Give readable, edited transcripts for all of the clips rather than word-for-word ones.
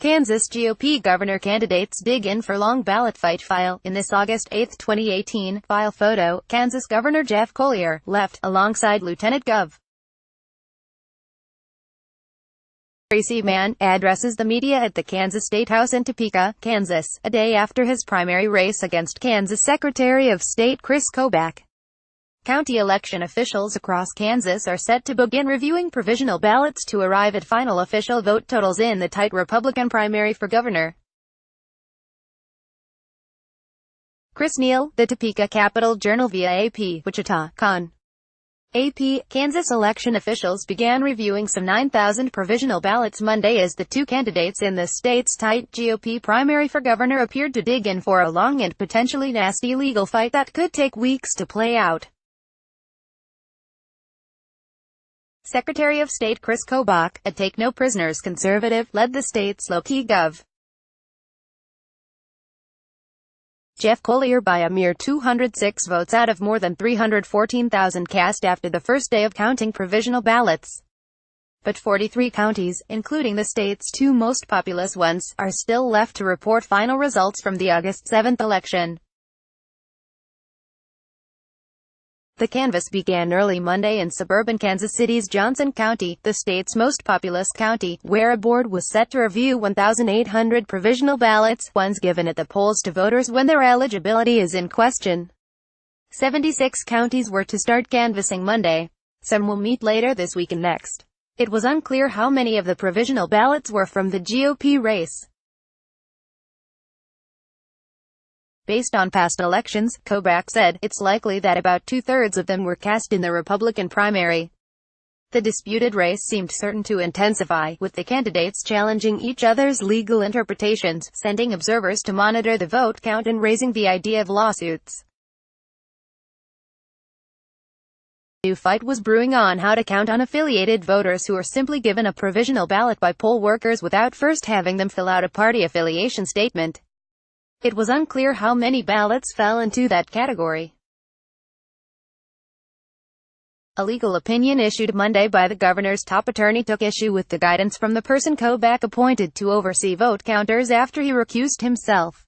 Kansas GOP governor candidates dig in for long ballot fight. File. In this August 8, 2018, file photo, Kansas Governor Jeff Colyer, left, alongside Lieutenant Gov. Tracy Mann, addresses the media at the Kansas State House in Topeka, Kansas, a day after his primary race against Kansas Secretary of State Chris Kobach. County election officials across Kansas are set to begin reviewing provisional ballots to arrive at final official vote totals in the tight Republican primary for governor. Chris Neal, the Topeka Capital Journal via AP, Wichita, Con. AP, Kansas election officials began reviewing some 9,000 provisional ballots Monday as the two candidates in the state's tight GOP primary for governor appeared to dig in for a long and potentially nasty legal fight that could take weeks to play out. Secretary of State Chris Kobach, a take-no-prisoners conservative, led the state's low-key Gov. Jeff Colyer by a mere 206 votes out of more than 314,000 cast after the first day of counting provisional ballots. But 43 counties, including the state's two most populous ones, are still left to report final results from the August 7 election. The canvass began early Monday in suburban Kansas City's Johnson County, the state's most populous county, where a board was set to review 1,800 provisional ballots, ones given at the polls to voters when their eligibility is in question. 76 counties were to start canvassing Monday. Some will meet later this week and next. It was unclear how many of the provisional ballots were from the GOP race. Based on past elections, Kobach said, it's likely that about two-thirds of them were cast in the Republican primary. The disputed race seemed certain to intensify, with the candidates challenging each other's legal interpretations, sending observers to monitor the vote count and raising the idea of lawsuits. A new fight was brewing on how to count unaffiliated voters who are simply given a provisional ballot by poll workers without first having them fill out a party affiliation statement. It was unclear how many ballots fell into that category. A legal opinion issued Monday by the governor's top attorney took issue with the guidance from the person Kobach appointed to oversee vote counters after he recused himself.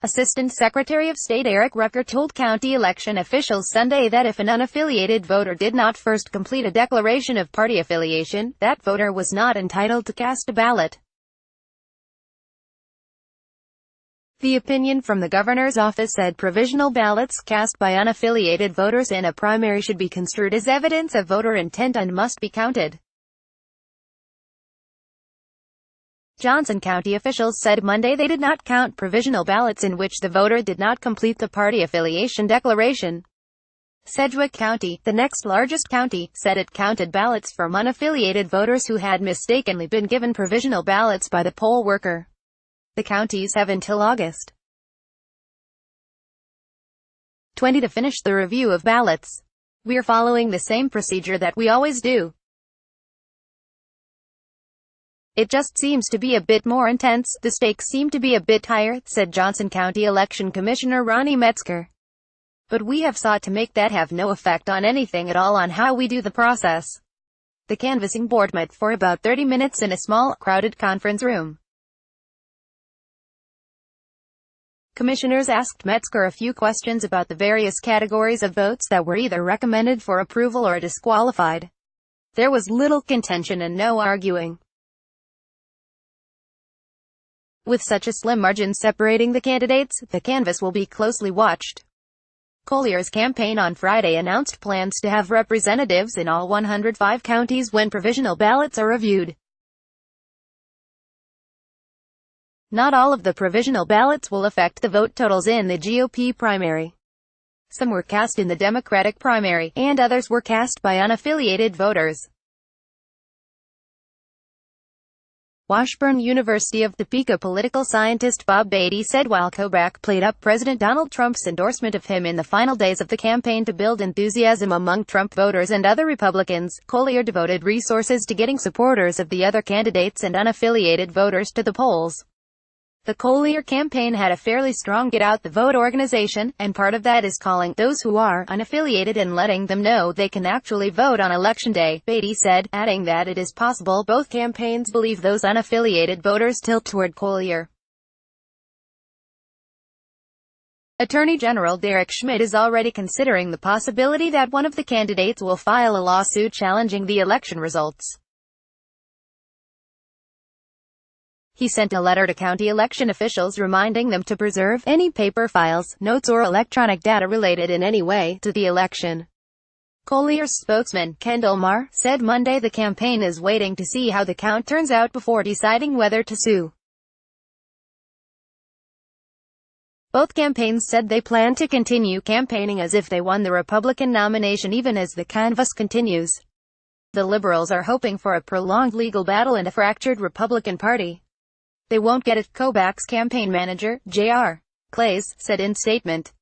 Assistant Secretary of State Eric Rucker told county election officials Sunday that if an unaffiliated voter did not first complete a declaration of party affiliation, that voter was not entitled to cast a ballot. The opinion from the governor's office said provisional ballots cast by unaffiliated voters in a primary should be construed as evidence of voter intent and must be counted. Johnson County officials said Monday they did not count provisional ballots in which the voter did not complete the party affiliation declaration. Sedgwick County, the next largest county, said it counted ballots from unaffiliated voters who had mistakenly been given provisional ballots by the poll worker. The counties have until August 20 to finish the review of ballots. We're following the same procedure that we always do. It just seems to be a bit more intense, the stakes seem to be a bit higher, said Johnson County Election Commissioner Ronnie Metzger. But we have sought to make that have no effect on anything at all on how we do the process. The canvassing board met for about 30 minutes in a small, crowded conference room. Commissioners asked Metzger a few questions about the various categories of votes that were either recommended for approval or disqualified. There was little contention and no arguing. With such a slim margin separating the candidates, the canvass will be closely watched. Colyer's campaign on Friday announced plans to have representatives in all 105 counties when provisional ballots are reviewed. Not all of the provisional ballots will affect the vote totals in the GOP primary. Some were cast in the Democratic primary, and others were cast by unaffiliated voters. Washburn University of Topeka political scientist Bob Beatty said while Kobach played up President Donald Trump's endorsement of him in the final days of the campaign to build enthusiasm among Trump voters and other Republicans, Colyer devoted resources to getting supporters of the other candidates and unaffiliated voters to the polls. The Collier campaign had a fairly strong get-out-the-vote organization, and part of that is calling those who are unaffiliated and letting them know they can actually vote on Election Day, Beatty said, adding that it is possible both campaigns believe those unaffiliated voters tilt toward Collier. Attorney General Derek Schmidt is already considering the possibility that one of the candidates will file a lawsuit challenging the election results. He sent a letter to county election officials reminding them to preserve any paper files, notes or electronic data related in any way to the election. Collier's spokesman, Kendall Marr, said Monday the campaign is waiting to see how the count turns out before deciding whether to sue. Both campaigns said they plan to continue campaigning as if they won the Republican nomination even as the canvass continues. The Liberals are hoping for a prolonged legal battle and a fractured Republican Party. They won't get it, Kobach's campaign manager, J.R. Clays, said in statement.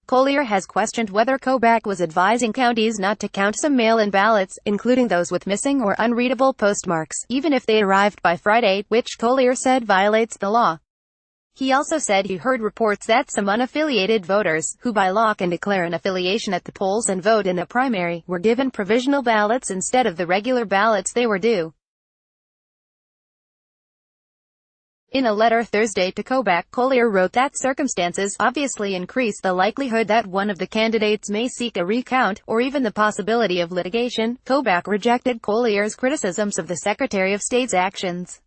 Collier has questioned whether Kobach was advising counties not to count some mail-in ballots, including those with missing or unreadable postmarks, even if they arrived by Friday, which Collier said violates the law. He also said he heard reports that some unaffiliated voters, who by law can declare an affiliation at the polls and vote in a primary, were given provisional ballots instead of the regular ballots they were due. In a letter Thursday to Kobach, Collier wrote that circumstances obviously increase the likelihood that one of the candidates may seek a recount, or even the possibility of litigation. Kobach rejected Collier's criticisms of the Secretary of State's actions.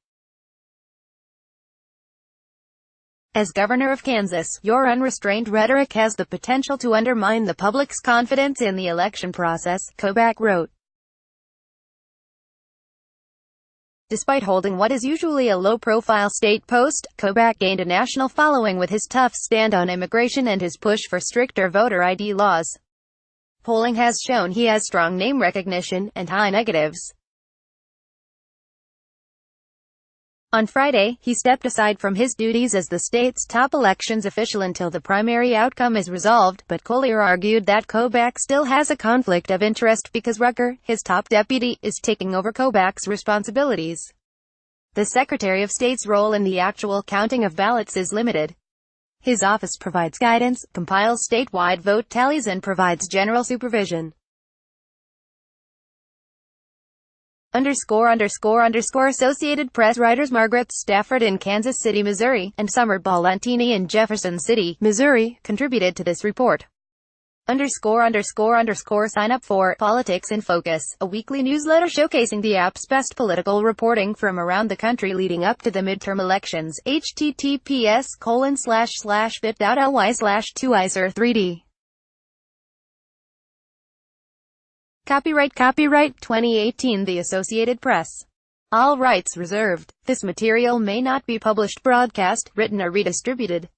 As governor of Kansas, your unrestrained rhetoric has the potential to undermine the public's confidence in the election process, Kobach wrote. Despite holding what is usually a low-profile state post, Kobach gained a national following with his tough stand on immigration and his push for stricter voter ID laws. Polling has shown he has strong name recognition, and high negatives. On Friday, he stepped aside from his duties as the state's top elections official until the primary outcome is resolved, but Collier argued that Kobach still has a conflict of interest because Rucker, his top deputy, is taking over Kobach's responsibilities. The Secretary of State's role in the actual counting of ballots is limited. His office provides guidance, compiles statewide vote tallies and provides general supervision. Associated Press writers Margaret Stafford in Kansas City, Missouri, and Summer Ballantini in Jefferson City, Missouri, contributed to this report. Sign up for Politics in Focus, a weekly newsletter showcasing the app's best political reporting from around the country leading up to the midterm elections. https://bit.ly/2iser3d Copyright 2018 The Associated Press. All rights reserved. This material may not be published, broadcast, written or redistributed.